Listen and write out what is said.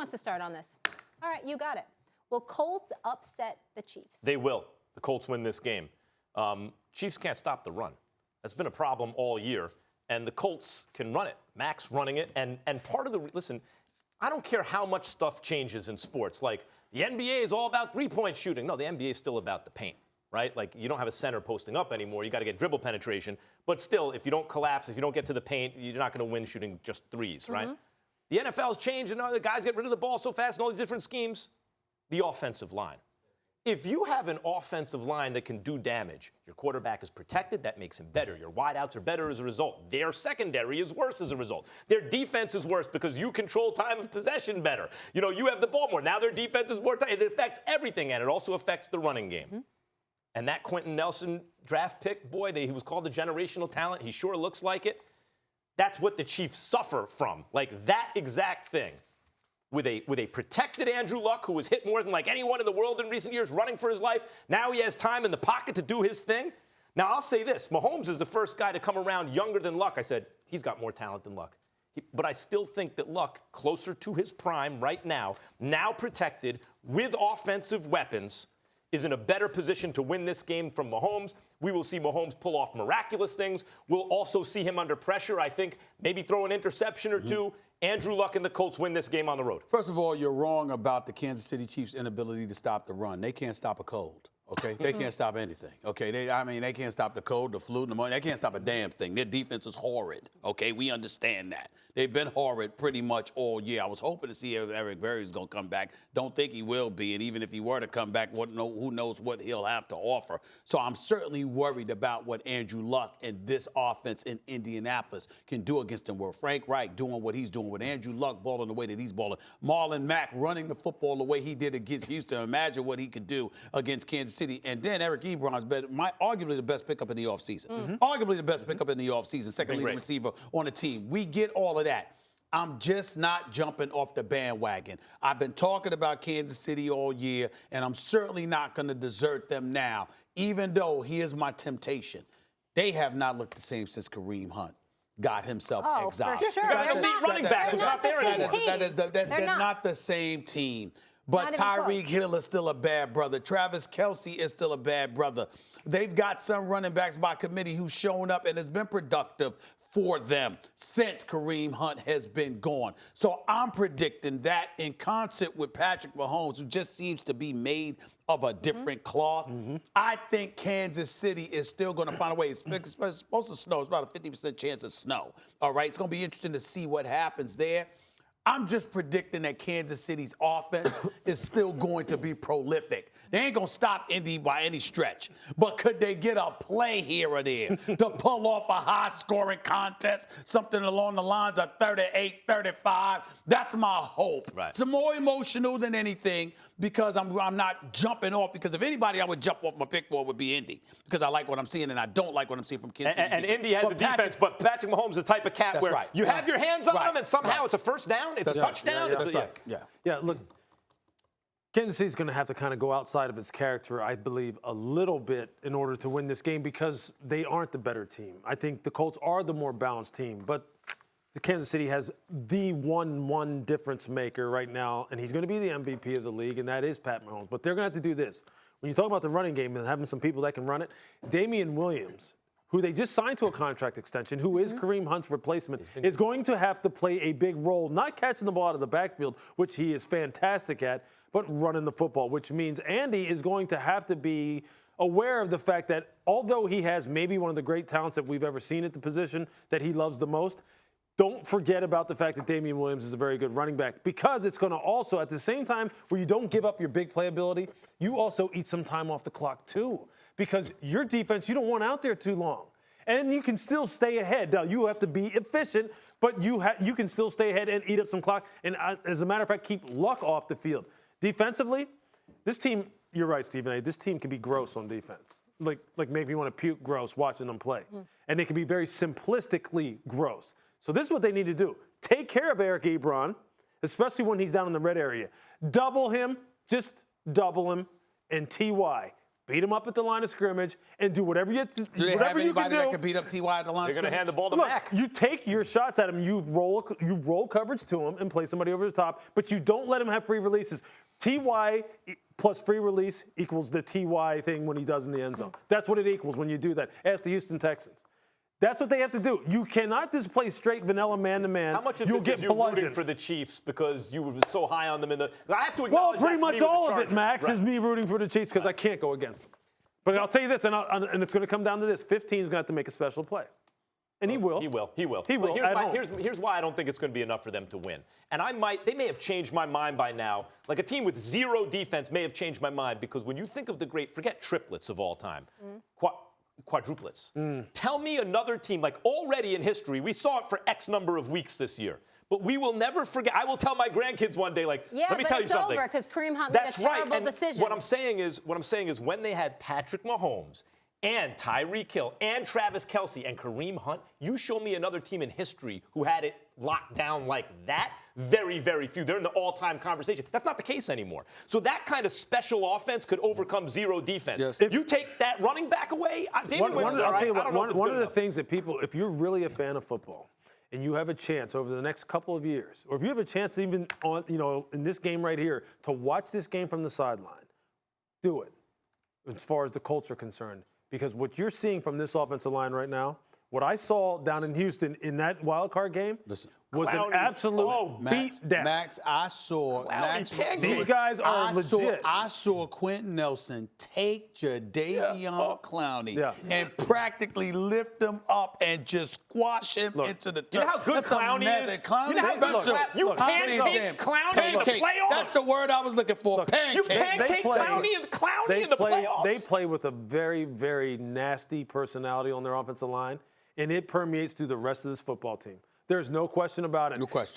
wants to start on this? All right, you got it. Will Colts upset the Chiefs? They will. The Colts win this game. Chiefs can't stop the run. That's been a problem all year. And the Colts can run it. Mac's running it. And part of the, listen, I don't care how much stuff changes in sports. Like, the NBA is all about three-point shooting. No, the NBA is still about the paint, right? Like, you don't have a center posting up anymore. You got to get dribble penetration. But still, if you don't collapse, if you don't get to the paint, you're not going to win shooting just threes, right? The NFL's changed, and the guys get rid of the ball so fast and all these different schemes. The offensive line. If you have an offensive line that can do damage, your quarterback is protected, that makes him better. Your wideouts are better as a result. Their secondary is worse as a result. Their defense is worse because you control time of possession better. You have the ball more. Now their defense is more tight. It affects everything, and it also affects the running game. And that Quentin Nelson draft pick, boy, he was called a generational talent. He sure looks like it. That's what the Chiefs suffer from, like that exact thing. With a protected Andrew Luck, who was hit more than like anyone in the world in recent years, running for his life. Now he has time in the pocket to do his thing. Now, I'll say this. Mahomes is the first guy to come around younger than Luck. I said, he's got more talent than Luck. But I still think that Luck, closer to his prime right now protected with offensive weapons, is in a better position to win this game from Mahomes. We will see Mahomes pull off miraculous things. We'll also see him under pressure. I think maybe throw an interception or two. Andrew Luck and the Colts win this game on the road. First of all, you're wrong about the Kansas City Chiefs' inability to stop the run. They can't stop a cold. Okay, they can't stop anything. Okay, they can't stop the cold, the flu, the pneumonia. They can't stop a damn thing. Their defense is horrid. Okay, we understand that. They've been horrid pretty much all year. I was hoping to see if Eric Berry's going to come back. Don't think he will be, and even if he were to come back, who knows what he'll have to offer. So I'm certainly worried about what Andrew Luck and this offense in Indianapolis can do against him. With Frank Reich doing what he's doing, with Andrew Luck balling the way that he's balling, Marlon Mack running the football the way he did against Houston. Imagine what he could do against Kansas City. And then Eric Ebron's arguably the best pickup in the offseason. Arguably the best pickup in the offseason, second leading receiver on the team. We get all of that. I'm just not jumping off the bandwagon. I've been talking about Kansas City all year, and I'm certainly not going to desert them now, even though here's my temptation. They have not looked the same since Kareem Hunt got himself exiled. For sure. Got an elite running back who's not there anymore. They're not the same team. But Tyreek Hill is still a bad brother. Travis Kelce is still a bad brother. They've got some running backs by committee who's shown up and has been productive for them since Kareem Hunt has been gone. So I'm predicting that in concert with Patrick Mahomes, who just seems to be made of a different cloth, I think Kansas City is still going to find a way. It's supposed to snow. It's about a 50% chance of snow. All right, it's going to be interesting to see what happens there. I'm just predicting that Kansas City's offense is still going to be prolific. They ain't going to stop Indy by any stretch. But could they get a play here or there to pull off a high-scoring contest, something along the lines of 38-35? That's my hope. Right. It's more emotional than anything because I'm not jumping off. Because if anybody I would jump off my pick for would be Indy because I like what I'm seeing and I don't like what I'm seeing from Kansas City. And Indy has a defense, but Patrick Mahomes is the type of cat where you have your hands on him and somehow it's a first down. It's a touchdown. Yeah, look, Kansas City's going to have to kind of go outside of its character, I believe, a little bit in order to win this game because they aren't the better team. I think the Colts are the more balanced team, but the Kansas City has the one difference maker right now, and he's going to be the MVP of the league, and that is Pat Mahomes. But they're going to have to do this. When you talk about the running game and having some people that can run it, Damian Williams, who they just signed to a contract extension, who is Kareem Hunt's replacement, is going to have to play a big role, not catching the ball out of the backfield, which he is fantastic at, but running the football, which means Andy is going to have to be aware of the fact that although he has maybe one of the great talents that we've ever seen at the position that he loves the most, don't forget about the fact that Damian Williams is a very good running back because it's going to also, at the same time where you don't give up your big playability, you also eat some time off the clock too because your defense, you don't want out there too long. And you can still stay ahead. Now, you have to be efficient, but you can still stay ahead and eat up some clock. And as a matter of fact, keep Luck off the field. Defensively, this team, you're right, Stephen A., this team can be gross on defense. Like maybe you want to puke gross watching them play. And they can be very simplistically gross. So this is what they need to do. Take care of Eric Ebron, especially when he's down in the red area. Double him, just double him, and T.Y., beat them up at the line of scrimmage, and do whatever you Do they have whatever you can anybody do. that can beat up T.Y. at the line? They're going to hand the ball to Look, Mac. you take your shots at him, you roll coverage to him and play somebody over the top, but you don't let him have free releases. T.Y. plus free release equals the T.Y. thing when he does in the end zone. That's what it equals when you do that. Ask the Houston Texans. That's what they have to do. You cannot just play straight vanilla man-to-man. How much of You'll this get is you rooting bludgeoned. for the Chiefs because you were so high on them in the? I have to Well, acknowledge pretty that much for me with all the of it, Chargers. Max, Right. is me rooting for the Chiefs because I can't go against them. But I'll tell you this, and it's going to come down to this. 15 is going to have to make a special play. And he will. He will. He will. But at home. here's why I don't think it's going to be enough for them to win. And they may have changed my mind by now. Like a team with zero defense may have changed my mind because when you think of forget triplets of all time, quadruplets. Tell me another team, like already in history, we saw it for X number of weeks this year. But we will never forget. I will tell my grandkids one day, let me tell you something. Over because Kareem Hunt That's made a right. terrible And decision. what I'm saying is when they had Patrick Mahomes and Tyreek Hill and Travis Kelce and Kareem Hunt, you show me another team in history who had it locked down like that. Very, very few. They're in the all-time conversation. That's not the case anymore. So that kind of special offense could overcome zero defense. Yes. If you take that running back away, David Winston, I'll tell you I don't know if it's one good of the enough. things that people, if you're really a fan of football and you have a chance over the next couple of years, or if you have a chance even on, in this game right here, to watch this game from the sideline, do it as far as the Colts are concerned. Because what you're seeing from this offensive line right now, what I saw down in Houston in that wild card game was Clowney. an absolute Max, beat down. Max, I saw. Max, pancakes. These guys are legit. I saw Quentin Nelson take Jadeveon Clowney and practically lift him up and just squash him into the turf. You know how good That's Clowney amazing. is? Clowney You know how good special. You pancake Clowney in the playoffs? That's the word I was looking for. Pancake. You pancake Clowney in the playoffs? They play with a very, very nasty personality on their offensive line, and it permeates through the rest of this football team. There's no question about it. No question.